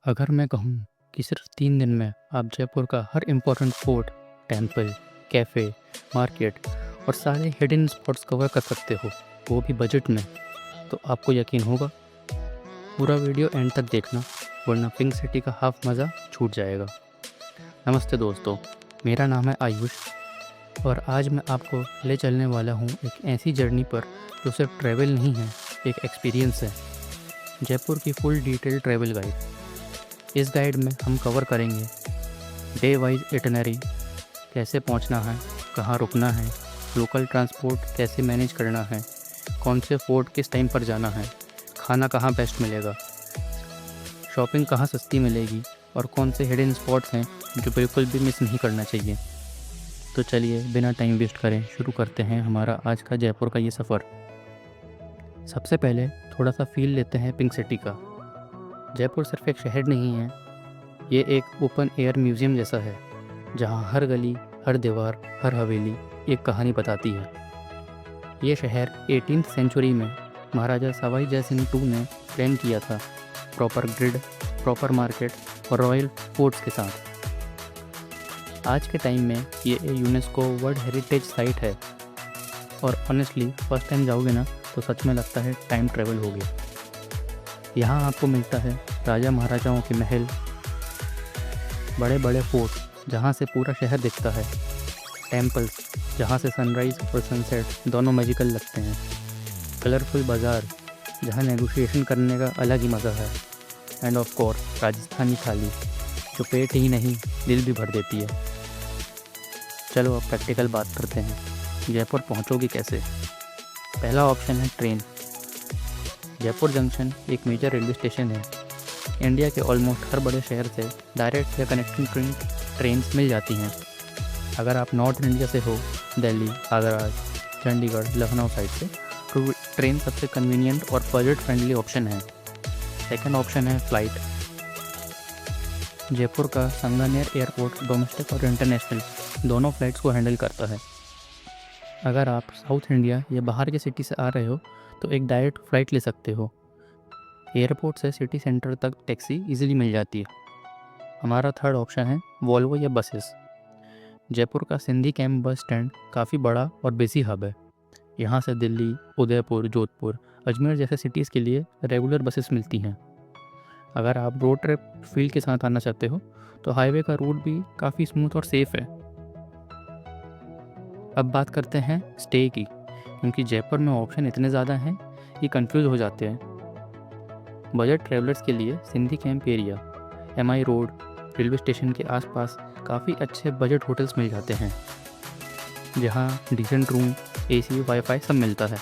अगर मैं कहूँ कि सिर्फ 3 दिन में आप जयपुर का हर important fort, temple, cafe, market और सारे हिडन स्पॉट्स कवर कर सकते हो, वो भी बजट में, तो आपको यकीन होगा? पूरा वीडियो एंड तक देखना, वरना पिंक सिटी का हाफ मज़ा छूट जाएगा। नमस्ते दोस्तों, मेरा नाम है आयुष और आज मैं आपको ले चलने वाला हूँ एक ऐसी जर्नी पर जो सिर्फ ट्रैवल नहीं है, एक एक्सपीरियंस है। जयपुर की फुल डिटेल ट्रैवल गाइड। इस गाइड में हम कवर करेंगे डे वाइज इटिनरी, कैसे पहुंचना है, कहाँ रुकना है, लोकल ट्रांसपोर्ट कैसे मैनेज करना है, कौन से फोर्ट किस टाइम पर जाना है, खाना कहाँ बेस्ट मिलेगा, शॉपिंग कहाँ सस्ती मिलेगी और कौन से हिडन स्पॉट्स हैं जो बिल्कुल भी मिस नहीं करना चाहिए। तो चलिए बिना टाइम वेस्ट करें शुरू करते हैं हमारा आज का जयपुर का ये सफ़र। सबसे पहले थोड़ा सा फील लेते हैं पिंक सिटी का। जयपुर सिर्फ एक शहर नहीं है, ये एक ओपन एयर म्यूज़ियम जैसा है जहाँ हर गली, हर दीवार, हर हवेली एक कहानी बताती है। ये शहर 18th सेंचुरी में महाराजा सवाई जय सिंह टू ने प्लान किया था, प्रॉपर ग्रिड, प्रॉपर मार्केट और रॉयल फोर्ट्स के साथ। आज के टाइम में ये यूनेस्को वर्ल्ड हेरिटेज साइट है और ऑनेस्टली फर्स्ट टाइम जाओगे ना तो सच में लगता है टाइम ट्रेवल हो गया। यहाँ आपको मिलता है राजा महाराजाओं के महल, बड़े बड़े फोर्ट जहाँ से पूरा शहर दिखता है, टेम्पल्स जहाँ से सनराइज़ और सनसेट दोनों मैजिकल लगते हैं, कलरफुल बाज़ार जहाँ नेगोशिएशन करने का अलग ही मज़ा है, एंड ऑफ कोर्स राजस्थानी थाली जो पेट ही नहीं दिल भी भर देती है। चलो अब प्रैक्टिकल बात करते हैं, जयपुर पहुँचोगे कैसे। पहला ऑप्शन है ट्रेन। जयपुर जंक्शन एक मेजर रेलवे स्टेशन है। इंडिया के ऑलमोस्ट हर बड़े शहर से डायरेक्ट या कनेक्टिंग ट्रेन्स मिल जाती हैं। अगर आप नॉर्थ इंडिया से हो, दिल्ली, आगरा, चंडीगढ़, लखनऊ साइड से, तो ट्रेन सबसे कन्वीनियंट और बजट फ्रेंडली ऑप्शन है। सेकंड ऑप्शन है फ़्लाइट। जयपुर का संगनेर एयरपोर्ट डोमेस्टिक और इंटरनेशनल दोनों फ़्लाइट्स को हैंडल करता है। अगर आप साउथ इंडिया या बाहर के सिटी से आ रहे हो तो एक डायरेक्ट फ़्लाइट ले सकते हो। एयरपोर्ट से सिटी सेंटर तक टैक्सी इजीली मिल जाती है। हमारा थर्ड ऑप्शन है वॉल्वो या बसेस। जयपुर का सिंधी कैंप बस स्टैंड काफ़ी बड़ा और बिजी हब है। यहाँ से दिल्ली, उदयपुर, जोधपुर, अजमेर जैसे सिटीज़ के लिए रेगुलर बसेस मिलती हैं। अगर आप रोड ट्रिप फील के साथ आना चाहते हो तो हाईवे का रूट भी काफ़ी स्मूथ और सेफ़ है। अब बात करते हैं स्टे की, क्योंकि जयपुर में ऑप्शन इतने ज़्यादा हैं कि कंफ्यूज हो जाते हैं। बजट ट्रैवलर्स के लिए Sindhi camp area, MI road, railway station के आसपास काफ़ी अच्छे बजट होटल्स मिल जाते हैं जहां डिसेंट रूम, एसी, वाईफाई सब मिलता है।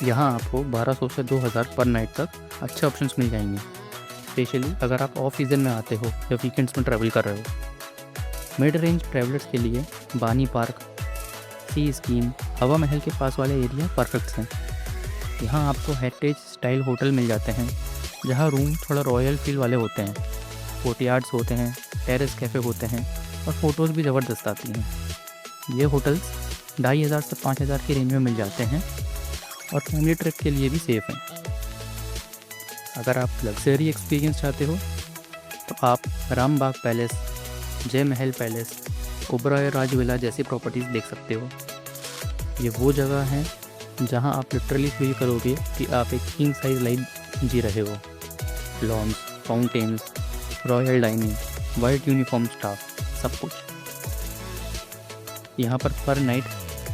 यहां आपको 1200 से 2000 पर नाइट तक अच्छे ऑप्शंस मिल जाएंगे, स्पेशली अगर आप ऑफ सीज़न में आते हो या वीकेंड्स में ट्रैवल कर रहे हो। मिड रेंज ट्रैवलर्स के लिए बानी पार्क, सी स्कीम, हवा महल के पास वाले एरिया परफेक्ट हैं। यहाँ आपको हेरिटेज स्टाइल होटल मिल जाते हैं जहाँ रूम थोड़ा रॉयल फील वाले होते हैं, कोर्टयार्ड्स होते हैं, टेरेस कैफ़े होते हैं और फ़ोटोज़ भी ज़बरदस्त आती हैं। ये होटल्स 2500 से 5000 की रेंज में मिल जाते हैं और फैमिली ट्रिप के लिए भी सेफ़ हैं। अगर आप लग्जरी एक्सपीरियंस चाहते हो तो आप रामबाग पैलेस, जय महल पैलेस, ओबराय राज विला जैसी प्रॉपर्टीज़ देख सकते हो। ये वो जगह है जहां आप लिटरली फील करोगे कि आप एक किंग साइज लाइफ जी रहे हो। Lawns, fountains, royal dining, white uniform staff, सब कुछ। यहाँ पर नाइट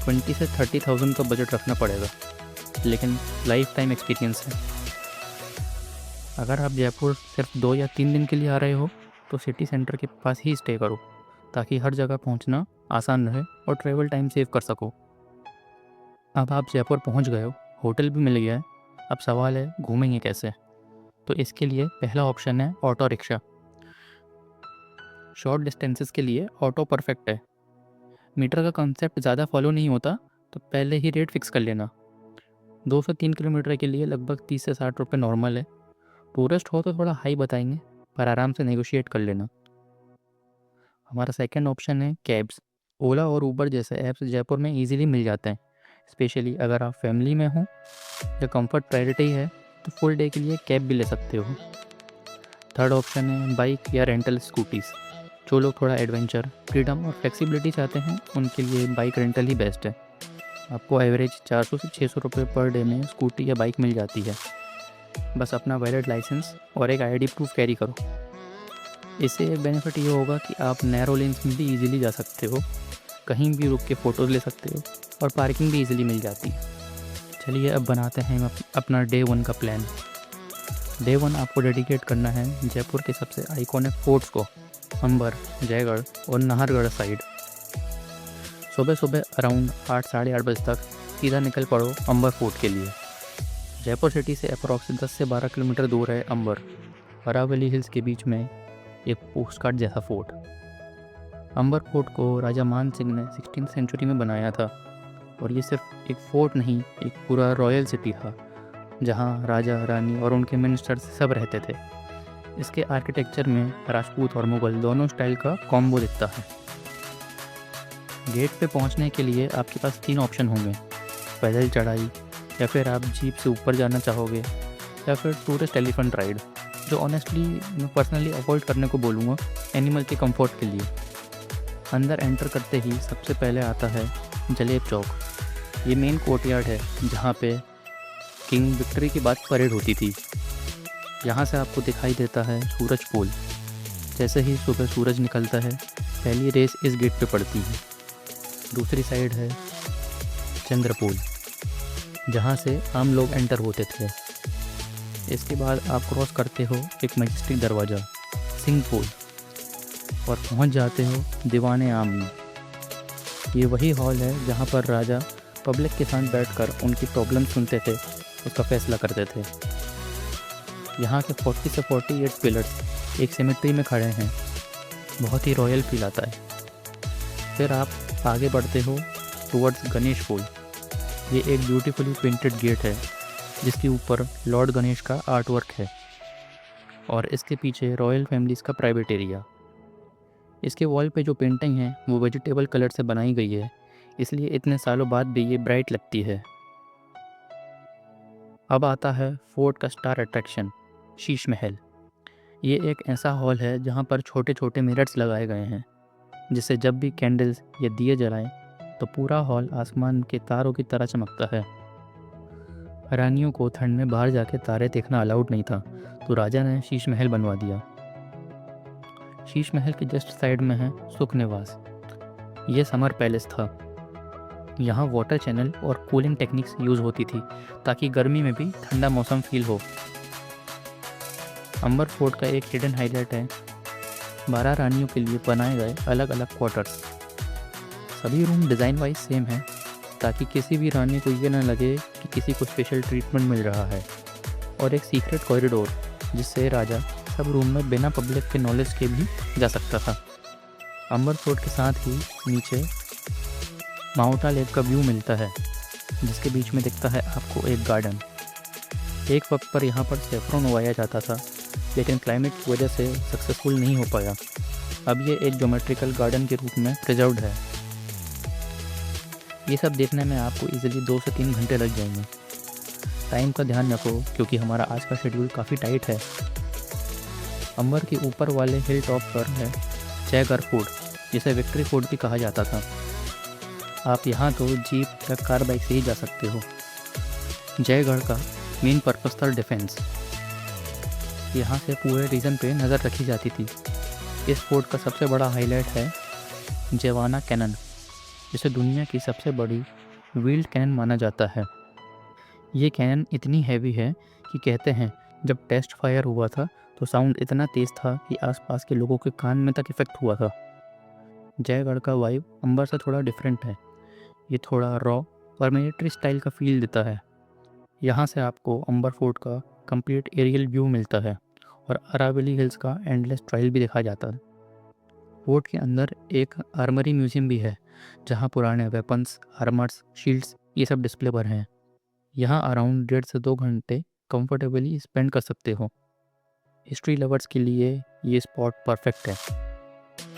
20 से 30,000 का बजट रखना पड़ेगा, लेकिन लाइफ टाइम एक्सपीरियंस है। अगर आप जयपुर सिर्फ 2 या 3 दिन के लिए आ रहे हो तो सिटी सेंटर के पास ही स्टे करो, ताकि हर जगह पहुँचना आसान रहे और ट्रैवल टाइम सेव कर सको। अब आप जयपुर पहुंच गए हो, होटल भी मिल गया है, अब सवाल है घूमेंगे कैसे। तो इसके लिए पहला ऑप्शन है ऑटो रिक्शा। शॉर्ट डिस्टेंसेस के लिए ऑटो परफेक्ट है। मीटर का कंसेप्ट ज़्यादा फॉलो नहीं होता, तो पहले ही रेट फिक्स कर लेना। 2 से 3 किलोमीटर के लिए लगभग 30 से 60 रुपये नॉर्मल है। टूरिस्ट हो तो थोड़ा हाई बताएंगे, पर आराम से नेगोशिएट कर लेना। हमारा सेकंड ऑप्शन है कैब्स। ओला और ऊबर जैसे ऐप्स जयपुर में ईजिली मिल जाते हैं, स्पेशली अगर आप फैमिली में हो या कंफर्ट प्रायोरिटी है तो फुल डे के लिए कैब भी ले सकते हो। थर्ड ऑप्शन है बाइक या रेंटल स्कूटीज़। जो लोग थोड़ा एडवेंचर, फ्रीडम और फ्लेक्सिबिलिटी चाहते हैं उनके लिए बाइक रेंटल ही बेस्ट है। आपको एवरेज 400 से 600 रुपये पर डे में स्कूटी या बाइक मिल जाती है। बस अपना वैलिड लाइसेंस और एक आईडी प्रूफ कैरी करो। इससे एक बेनिफिट ये होगा कि आप नैरो लेन्स में भी इजीली जा सकते हो, कहीं भी रुक के फ़ोटोज़ ले सकते हो और पार्किंग भी इजीली मिल जाती है। चलिए अब बनाते हैं अपना डे 1 का प्लान। डे 1 आपको डेडिकेट करना है जयपुर के सबसे आइकॉनिक फोर्ट्स को, अंबर, जयगढ़ और नाहरगढ़ साइड। सुबह सुबह अराउंड 8 साढ़े 8 बजे तक सीधा निकल पड़ो अंबर फोर्ट के लिए। जयपुर सिटी से अप्रॉक्स 10 से 12 किलोमीटर दूर है अंबर, अरावली हिल्स के बीच में एक पोस्टकार्ड जैसा फोर्ट। अंबर फोर्ट को राजा मान सिंह ने 16th सेंचुरी में बनाया था और ये सिर्फ एक फोर्ट नहीं, एक पूरा रॉयल सिटी था जहाँ राजा, रानी और उनके मिनिस्टर्स सब रहते थे। इसके आर्किटेक्चर में राजपूत और मुग़ल दोनों स्टाइल का कॉम्बो दिखता है। गेट पे पहुंचने के लिए आपके पास 3 ऑप्शन होंगे, पैदल चढ़ाई, या फिर आप जीप से ऊपर जाना चाहोगे, या फिर टूरिस्ट एलिफेंट राइड, जो ऑनेस्टली मैं पर्सनली अवॉइड करने को बोलूँगा एनिमल के कंफर्ट के लिए। अंदर एंटर करते ही सबसे पहले आता है जलेब चौक। ये मेन कोर्टयार्ड है जहाँ पे किंग विक्ट्री की बाद परेड होती थी। यहाँ से आपको दिखाई देता है सूरज पोल। जैसे ही सुबह सूरज निकलता है पहली रेस इस गेट पे पड़ती है। दूसरी साइड है चंद्रपोल जहाँ से आम लोग एंटर होते थे। इसके बाद आप क्रॉस करते हो एक मैजेस्टिक दरवाज़ा, सिंह पोल, और पहुँच जाते हो दीवाने आम में। ये वही हॉल है जहाँ पर राजा पब्लिक के साथ बैठकर उनकी प्रॉब्लम सुनते थे, उसका फैसला करते थे। यहाँ के 40 से 48 पिलर्स एक सिमेट्री में खड़े हैं, बहुत ही रॉयल फील आता है। फिर आप आगे बढ़ते हो टुवर्ड्स गणेश पोल। ये एक ब्यूटीफुली पेंटेड गेट है जिसके ऊपर लॉर्ड गणेश का आर्ट वर्क है और इसके पीछे रॉयल फैमिलीज़ का प्राइवेट एरिया। इसके वॉल पे जो पेंटिंग है वो वेजिटेबल कलर से बनाई गई है, इसलिए इतने सालों बाद भी ये ब्राइट लगती है। अब आता है फोर्ट का स्टार अट्रैक्शन, शीश महल। ये एक ऐसा हॉल है जहाँ पर छोटे छोटे मिरर्स लगाए गए हैं, जिससे जब भी कैंडल्स या दिए जलाएं तो पूरा हॉल आसमान के तारों की तरह चमकता है। रानियों को ठंड में बाहर जाके तारे देखना अलाउड नहीं था, तो राजा ने शीश महल बनवा दिया। शीश महल के जस्ट साइड में है सुख निवास। ये समर पैलेस था। यहाँ वाटर चैनल और कूलिंग टेक्निक्स यूज़ होती थी ताकि गर्मी में भी ठंडा मौसम फील हो। अंबर फोर्ट का एक हिडन हाईलाइट है 12 रानियों के लिए बनाए गए अलग अलग क्वार्टर्स। सभी रूम डिज़ाइन वाइज सेम है ताकि किसी भी रानी को ये न लगे कि किसी को स्पेशल ट्रीटमेंट मिल रहा है। और एक सीक्रेट कॉरिडोर जिससे राजा सब रूम में बिना पब्लिक के नॉलेज के भी जा सकता था। अंबर फोर्ट के साथ ही नीचे माउंटा लेक का व्यू मिलता है जिसके बीच में दिखता है आपको एक गार्डन। एक वक्त पर यहाँ पर सैफरन उगाया जाता था, लेकिन क्लाइमेट की वजह से सक्सेसफुल नहीं हो पाया। अब ये एक ज्योमेट्रिकल गार्डन के रूप में प्रिजर्व्ड है। ये सब देखने में आपको इजीली 2 से 3 घंटे लग जाएंगे। टाइम का ध्यान रखो क्योंकि हमारा आज का शेड्यूल काफ़ी टाइट है। अंबर के ऊपर वाले हिल टॉप पर है जयगढ़ फोर्ट, जिसे विक्ट्री फोर्ट भी कहा जाता था। आप यहाँ तो जीप या कार बाइक से ही जा सकते हो। जयगढ़ का मेन पर्पस था डिफेंस। यहाँ से पूरे रीजन पे नज़र रखी जाती थी। इस फोर्ट का सबसे बड़ा हाईलाइट है जेवाना कैनन, जिसे दुनिया की सबसे बड़ी व्हील्ड कैनन माना जाता है। ये कैनन इतनी हैवी है कि कहते हैं जब टेस्ट फायर हुआ था तो साउंड इतना तेज़ था कि आसपास के लोगों के कान में तक इफेक्ट हुआ था। जयगढ़ का वाइब अंबर से थोड़ा डिफरेंट है। ये थोड़ा रॉ और मिलिट्री स्टाइल का फील देता है। यहाँ से आपको अंबर फोर्ट का कंप्लीट एरियल व्यू मिलता है और अरावली हिल्स का एंडलेस ट्रायल भी दिखा जाता है। फोर्ट के अंदर एक आर्मरी म्यूजियम भी है जहाँ पुराने वेपन्स, आर्मर्स, शील्ड्स ये सब डिस्प्ले पर हैं। यहाँ अराउंड 1.5 से 2 घंटे कंफर्टेबली स्पेंड कर सकते हो। हिस्ट्री लवर्स के लिए ये स्पॉट परफेक्ट है।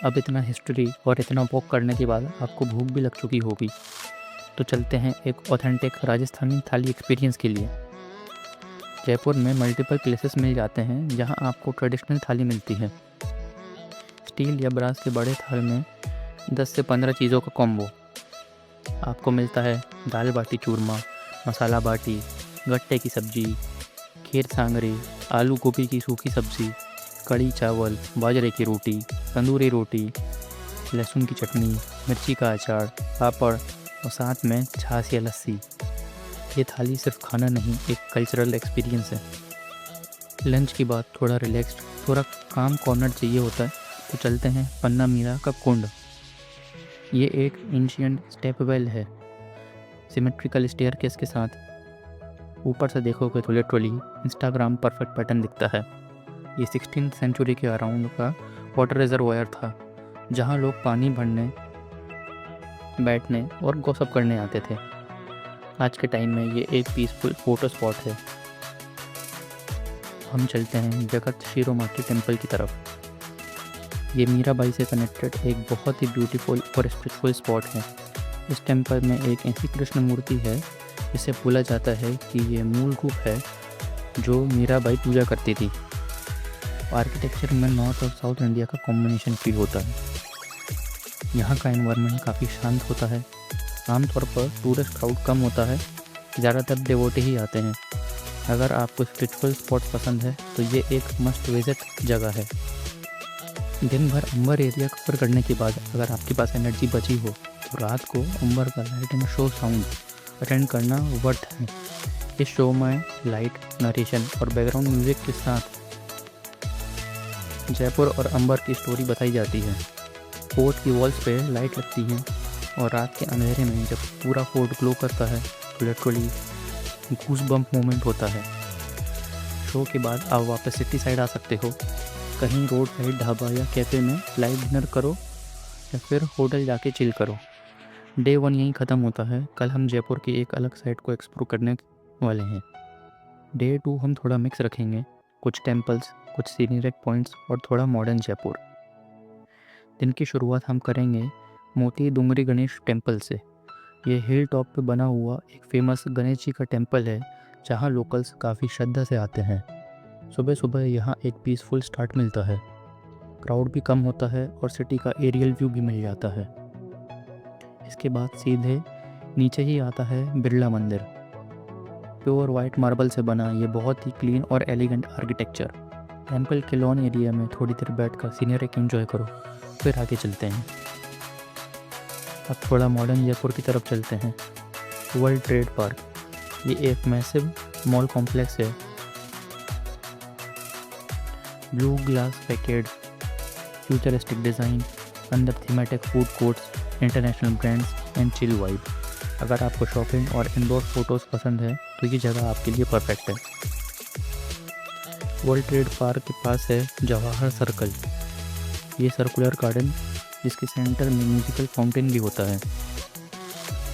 अब इतना हिस्ट्री और इतना वॉक करने के बाद आपको भूख भी लग चुकी होगी, तो चलते हैं एक ऑथेंटिक राजस्थानी थाली एक्सपीरियंस के लिए। जयपुर में मल्टीपल प्लेसेस मिल जाते हैं जहां आपको ट्रेडिशनल थाली मिलती है। स्टील या ब्रास के बड़े थाल में 10 से 15 चीज़ों का कॉम्बो आपको मिलता है। दाल बाटी चूरमा, मसाला बाटी, गट्टे की सब्जी, खीर सांगरी, आलू गोभी की सूखी सब्जी, कड़ी चावल, बाजरे की रोटी, तंदूरी रोटी, लहसुन की चटनी, मिर्ची का अचार, पापड़ और साथ में छाछ या लस्सी। ये थाली सिर्फ खाना नहीं, एक कल्चरल एक्सपीरियंस है। लंच की बात थोड़ा रिलैक्स्ड, थोड़ा काम कॉर्नर चाहिए होता है तो चलते हैं पन्ना मीरा का कुंड। ये एक एंशिएंट स्टेप वेल है, सिमेट्रिकल स्टेयरकेस के साथ। ऊपर से देखोगे तो लिटरली इंस्टाग्राम परफेक्ट पैटर्न दिखता है। ये 16th सेंचुरी के अराउंड का वाटर रिजर्वायर था जहाँ लोग पानी भरने, बैठने और गॉसिप करने आते थे। आज के टाइम में ये एक पीसफुल फोटो स्पॉट है। हम चलते हैं जगत शिरोमाती टेम्पल की तरफ। ये मीराबाई से कनेक्टेड एक बहुत ही ब्यूटीफुल और स्पिरिचुअल स्पॉट है। इस टेम्पल में एक ऐसी कृष्ण मूर्ति है जिसे बोला जाता है कि ये मूल रूप है जो मीराबाई पूजा करती थी। आर्किटेक्चर में नॉर्थ और साउथ इंडिया का कॉम्बिनेशन फील होता है। यहाँ का एनवायरनमेंट काफ़ी शांत होता है। आमतौर पर टूरिस्ट क्राउड कम होता है, ज़्यादातर डिवोटी ही आते हैं। अगर आपको स्पिरिचुअल स्पॉट पसंद है तो ये एक मस्ट विजिट जगह है। दिन भर अंबर एरिया कवर करने के बाद अगर आपके पास एनर्जी बची हो तो रात को अंबर का light and show sound attend करना वर्थ है। इस शो में लाइट, नरेशन और बैकग्राउंड म्यूजिक के साथ जयपुर और अंबर की स्टोरी बताई जाती है। फोर्ट की वॉल्स पे लाइट लगती हैं और रात के अंधेरे में जब पूरा फोर्ट ग्लो करता है तो लिटरली गूस बम्प मोमेंट होता है। शो के बाद आप वापस सिटी साइड आ सकते हो। कहीं रोड साइड ढाबा या कैफ़े में लाइट डिनर करो या फिर होटल जाके चिल करो। डे 1 यहीं ख़त्म होता है। कल हम जयपुर की एक अलग साइड को एक्सप्लोर करने वाले हैं। डे 2 हम थोड़ा मिक्स रखेंगे, कुछ टेम्पल्स, कुछ सीनिक पॉइंट्स और थोड़ा मॉडर्न जयपुर। दिन की शुरुआत हम करेंगे मोती डूंगरी गणेश टेम्पल से। ये हिल टॉप पे बना हुआ एक फेमस गणेश जी का टेम्पल है जहाँ लोकल्स काफ़ी श्रद्धा से आते हैं। सुबह सुबह यहाँ एक पीसफुल स्टार्ट मिलता है, क्राउड भी कम होता है और सिटी का एरियल व्यू भी मिल जाता है। इसके बाद सीधे नीचे ही आता है बिरला मंदिर। प्योर वाइट मार्बल से बना ये बहुत ही क्लीन और एलिगेंट आर्किटेक्चर। टेम्पल के लॉन एरिया में थोड़ी देर बैठकर सीनरिक एंजॉय करो, फिर आगे चलते हैं। अब थोड़ा मॉडर्न जयपुर की तरफ चलते हैं। वर्ल्ड ट्रेड पार्क, ये एक मैसिव मॉल कॉम्प्लेक्स है। ब्लू ग्लास फैकेड, फ्यूचरिस्टिक डिज़ाइन, अंदर thematic food courts, international brands and chill vibe. अगर आपको शॉपिंग और इंडोर फोटोज़ पसंद है तो ये जगह आपके लिए परफेक्ट है। वर्ल्ड ट्रेड पार्क के पास है जवाहर सर्कल। ये सर्कुलर गार्डन जिसके सेंटर में म्यूजिकल फाउंटेन भी होता है।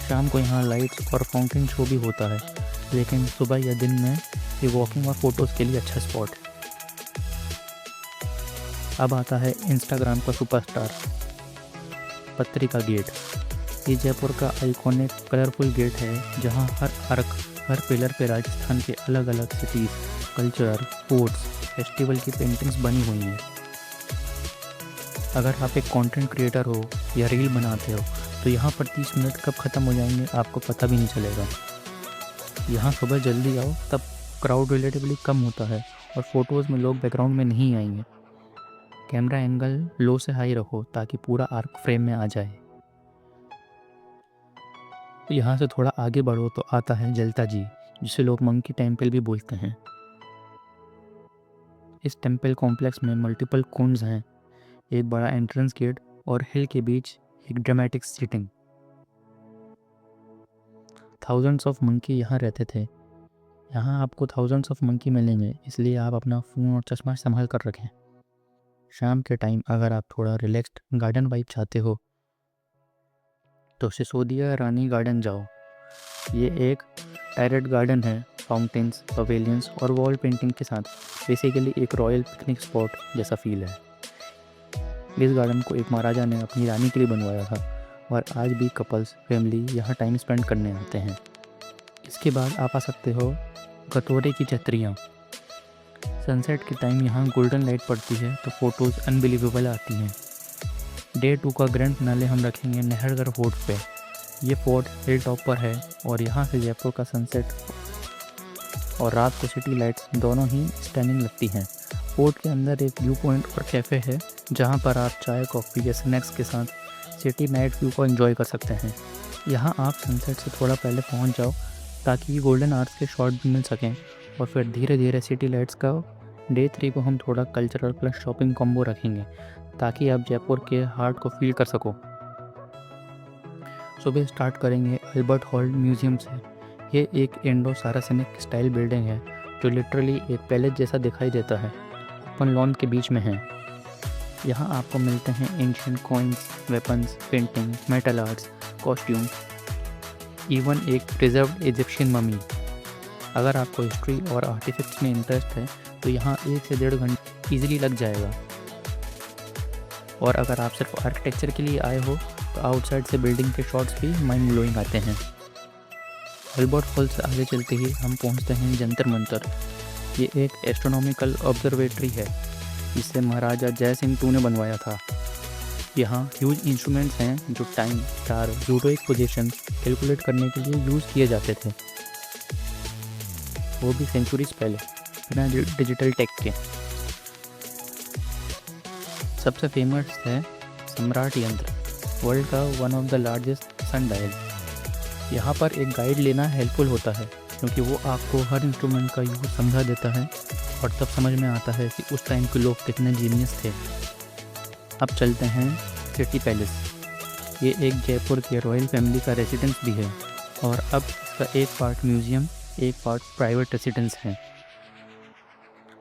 शाम को यहाँ लाइट्स और फाउंटेन शो भी होता है, लेकिन सुबह या दिन में ये वॉकिंग और फोटोज़ के लिए अच्छा स्पॉट है। अब आता है इंस्टाग्राम का सुपरस्टार, पत्रिका गेट। ये जयपुर का आइकॉनिक कलरफुल गेट है जहाँ हर आर्क, हर पिलर पे राजस्थान के अलग अलग सिटीज़, कल्चर, फूड्स, फेस्टिवल की पेंटिंग्स बनी हुई हैं। अगर आप एक कंटेंट क्रिएटर हो या रील बनाते हो तो यहाँ पर 30 मिनट कब ख़त्म हो जाएंगे आपको पता भी नहीं चलेगा। यहाँ सुबह जल्दी आओ, तब क्राउड रिलेटिवली कम होता है और फोटोज़ में लोग बैकग्राउंड में नहीं आएंगे। कैमरा एंगल लो से हाई रखो ताकि पूरा आर्क फ्रेम में आ जाए। तो यहाँ से थोड़ा आगे बढ़ो तो आता है जलता जी, जिसे लोग मंकी टेम्पल भी बोलते हैं। इस टेम्पल कॉम्प्लेक्स में मल्टीपल कुंड्स हैं, एक बड़ा एंट्रेंस गेट और हिल के बीच एक dramatic seating. Thousands of monkey यहाँ रहते थे। यहाँ आपको थाउजेंड्स ऑफ मंकी मिलेंगे, इसलिए आप अपना फ़ोन और चश्मा संभाल कर रखें। शाम के टाइम अगर आप थोड़ा रिलैक्स्ड गार्डन वाइब चाहते हो तो सिसोदिया रानी गार्डन जाओ। ये एक टेरेट गार्डन है, फाउंटेन्स, पवेलियंस और वॉल पेंटिंग के साथ। बेसिकली एक रॉयल पिकनिक स्पॉट जैसा फील है। इस गार्डन को एक महाराजा ने अपनी रानी के लिए बनवाया था और आज भी कपल्स, फैमिली यहाँ टाइम स्पेंड करने आते हैं। इसके बाद आप आ सकते हो कटोरे की छतरियाँ। सनसेट के टाइम यहाँ गोल्डन लाइट पड़ती है तो फ़ोटोज़ अनबिलीवेबल आती हैं। डे 2 का ग्रैंड फिनाले हम रखेंगे नहरगढ़ फोर्ट पे। ये फोर्ट हिल टॉप पर है और यहाँ से जयपुर का सनसेट और रात को सिटी लाइट्स दोनों ही स्टनिंग लगती हैं। फोर्ट के अंदर एक व्यू पॉइंट और कैफ़े है जहाँ पर आप चाय कॉफ़ी या स्नैक्स के साथ सिटी नाइट व्यू को एंजॉय कर सकते हैं। यहाँ आप सनसेट से थोड़ा पहले पहुँच जाओ ताकि गोल्डन आवर्स के शॉट भी मिल सकें और फिर धीरे धीरे सिटी लाइट्स का डे 3 को हम थोड़ा कल्चरल प्लस शॉपिंग कॉम्बो रखेंगे ताकि आप जयपुर के हार्ट को फील कर सको। सुबह स्टार्ट करेंगे अल्बर्ट हॉल म्यूज़ियम से। ये एक इंडो सारासेनिक स्टाइल बिल्डिंग है जो लिटरली एक पैलेस जैसा दिखाई देता है, ओपन लॉन के बीच में है। यहाँ आपको मिलते हैं ancient coins, weapons, painting, metal arts, costume, even एक प्रिजर्व्ड इजिप्शियन ममी। अगर आपको हिस्ट्री और आर्टिफैक्ट्स में इंटरेस्ट है तो यहाँ 1 से 1.5 घंटे ईजिली लग जाएगा। और अगर आप सिर्फ आर्किटेक्चर के लिए आए हो तो आउटसाइड से बिल्डिंग के शॉट्स भी माइंड ब्लोइंग आते हैं। अल्बर्ट हॉल से आगे चलते ही हम पहुँचते हैं जंतर मंतर। ये एक एस्ट्रोनॉमिकल ऑब्जर्वेटरी है जिसे महाराजा जय सिंह 2 ने बनवाया था। यहाँ ह्यूज इंस्ट्रूमेंट्स हैं जो टाइम, स्टार, ज़ीरोइक पोजीशन कैलकुलेट करने के लिए यूज़ किए जाते थे, वो भी सेंचुरीज पहले, बिना डिजिटल टेक के। सबसे फेमस है सम्राट यंत्र, वर्ल्ड का one of the largest sundial. यहाँ पर एक गाइड लेना हेल्पफुल होता है क्योंकि वो आपको हर इंस्ट्रूमेंट का यूज़ समझा देता है और तब समझ में आता है कि उस टाइम के लोग कितने जीनियस थे। अब चलते हैं सिटी पैलेस। ये एक जयपुर के रॉयल फैमिली का रेजिडेंस भी है और अब इसका एक पार्ट म्यूज़ियम, एक पार्ट प्राइवेट रेजिडेंस है।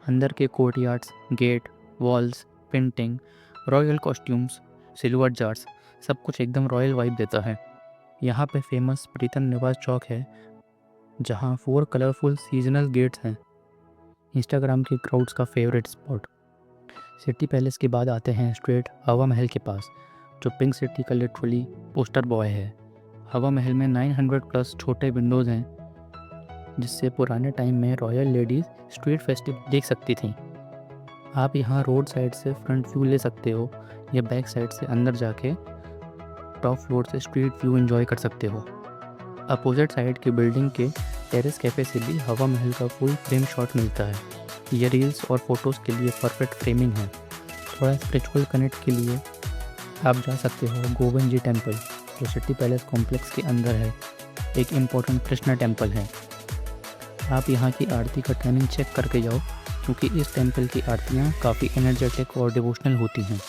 अंदर के courtyards, gate, walls, painting, royal costumes, silver jars, सब कुछ एकदम रॉयल वाइब देता है। यहाँ पे फेमस प्रीतम निवास चौक है जहाँ 4 कलरफुल सीजनल गेट्स हैं, इंस्टाग्राम के क्राउड्स का फेवरेट स्पॉट। सिटी पैलेस के बाद आते हैं स्ट्रेट हवा महल के पास जो पिंक सिटी का लिटरली पोस्टर बॉय है। हवा महल में 900 प्लस छोटे विंडोज़ हैं जिससे पुराने टाइम में रॉयल लेडीज़ स्ट्रीट फेस्टिवल देख सकती थी। आप यहाँ रोड साइड से फ्रंट व्यू ले सकते हो या बैक साइड से अंदर जाके टॉप फ्लोर से स्ट्रीट व्यू एंजॉय कर सकते हो। अपोजिट साइड की बिल्डिंग के टेरेस कैफ़े से भी हवा महल का फुल फ्रेम शॉट मिलता है। ये रील्स और फोटोज़ के लिए परफेक्ट फ्रेमिंग है। थोड़ा स्पिरिचुअल कनेक्ट के लिए आप जा सकते हो गोविंद जी टेम्पल जो सिटी पैलेस कॉम्प्लेक्स के अंदर है। एक इम्पोर्टेंट कृष्णा टेम्पल है। आप यहाँ की आरती का टाइमिंग चेक करके जाओ क्योंकि इस टेम्पल की आरतियाँ काफ़ी एनर्जेटिक और डिवोशनल होती हैं।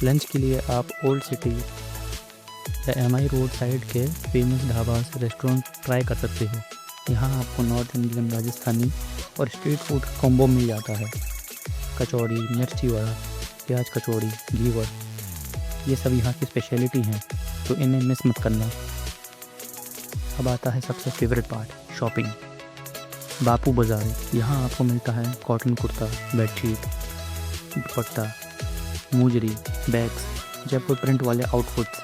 लंच के लिए आप ओल्ड सिटी या MI रोड साइड के फेमस ढाबा से रेस्टोरेंट ट्राई कर सकते हो। यहाँ आपको नॉर्थ इंडियन, राजस्थानी और स्ट्रीट फूड कॉम्बो मिल जाता है। कचौड़ी, मिर्ची वड़ा, प्याज कचौड़ी, घीवर, ये सब यहाँ की स्पेशलिटी हैं तो इन्हें मिस मत करना। अब आता है सबसे फेवरेट पार्ट, शॉपिंग। बापू बाज़ार, यहाँ आपको मिलता है कॉटन कुर्ता, बेडशीट, दुपट्टा, मोजरी, बैग्स, जयपुर प्रिंट वाले आउटफिट्स,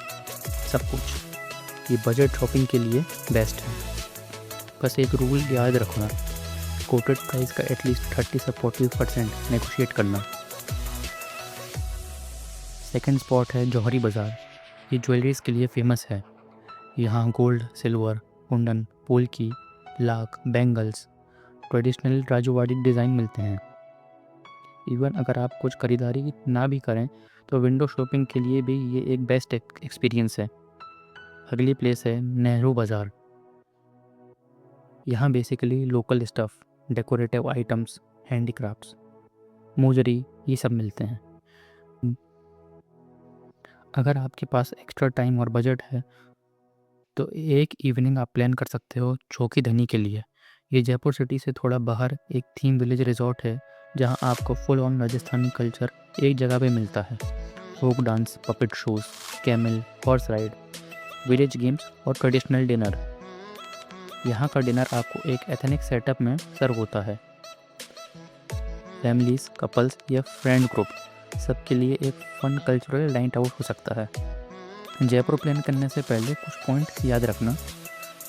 सब कुछ। ये बजट शॉपिंग के लिए बेस्ट है। बस एक रूल याद रखना, कोटेड प्राइस का एटलीस्ट 30 से 40% नेगोशिएट करना। सेकंड स्पॉट है जौहरी बाज़ार। ये ज्वेलरीज़ के लिए फेमस है। यहाँ gold, silver, kundan, polki, lac, bangles, traditional Rajwadi design मिलते हैं। इवन अगर आप कुछ खरीदारी ना भी करें तो विंडो शॉपिंग के लिए भी ये एक बेस्ट एक्सपीरियंस है। अगली प्लेस है नेहरू बाज़ार। यहाँ basically local stuff, decorative items, handicrafts, mojari, ये सब मिलते हैं। अगर आपके पास एक्स्ट्रा टाइम और बजट है तो एक इवनिंग आप प्लान कर सकते हो चौकी धनी के लिए। ये जयपुर सिटी से थोड़ा बाहर एक थीम विलेज रिजॉर्ट है जहाँ आपको फुल ऑन राजस्थानी कल्चर एक जगह पे मिलता है। Folk dance, puppet shows, camel, horse ride, village games और ट्रेडिशनल डिनर। यहाँ का डिनर आपको एक एथनिक सेटअप में सर्व होता है। फैमिलीज, कपल्स या फ्रेंड ग्रुप सबके लिए एक फन कल्चरल नाइट आउट हो सकता है। जयपुर प्लान करने से पहले कुछ पॉइंट याद रखना।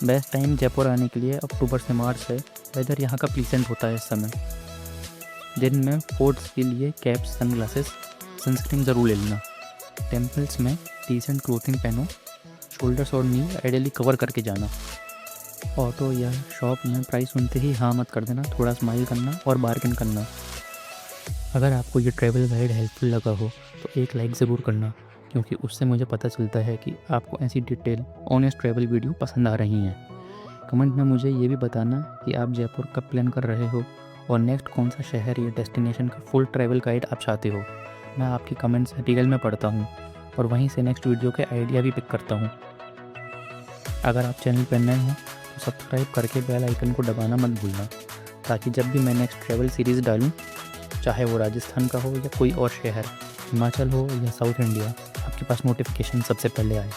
बेस्ट टाइम जयपुर आने के लिए अक्टूबर से मार्च है। वेदर यहाँ का प्लीसेंट होता है इस समय। दिन में फोर्ट्स के लिए कैप्स, सनग्लासेस, सनस्क्रीन ज़रूर ले लेना। टेम्पल्स में डिसेंट क्लोथिंग पहनो। शोल्डर्स और नी आइडियली कवर करके जाना। ऑटो या शॉप में प्राइस सुनते ही हाँ मत कर देना, थोड़ा स्माइल करना और बार्गेन करना। अगर आपको ये ट्रैवल गाइड हेल्पफुल लगा हो तो एक लाइक ज़रूर करना, क्योंकि उससे मुझे पता चलता है कि आपको ऐसी डिटेल ऑनेस्ट ट्रैवल वीडियो पसंद आ रही हैं। कमेंट में मुझे ये भी बताना कि आप जयपुर कब प्लान कर रहे हो और नेक्स्ट कौन सा शहर या डेस्टिनेशन का फुल ट्रैवल गाइड आप चाहते हो। मैं आपकी कमेंट्स डिटेल में पढ़ता हूँ और वहीं से नेक्स्ट वीडियो के आइडिया भी पिक करता हूँ। अगर आप चैनल पर नए हो तो सब्सक्राइब करके बेल आइकन को दबाना मत भूलना, ताकि जब भी मैं नेक्स्ट ट्रैवल सीरीज़ डालूँ, चाहे वो राजस्थान का हो या कोई और शहर, हिमाचल हो या साउथ इंडिया, आपके पास नोटिफिकेशन सबसे पहले आए।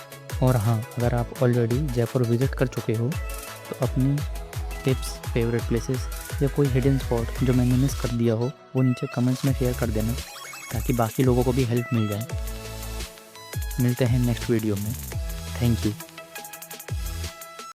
और हाँ, अगर आप ऑलरेडी जयपुर विज़िट कर चुके हो तो अपनी टिप्स, फेवरेट प्लेसेस या कोई हिडन स्पॉट जो मैंने मिस कर दिया हो वो नीचे कमेंट्स में शेयर कर देना, ताकि बाकी लोगों को भी हेल्प मिल जाए। मिलते हैं नेक्स्ट वीडियो में। Thank you.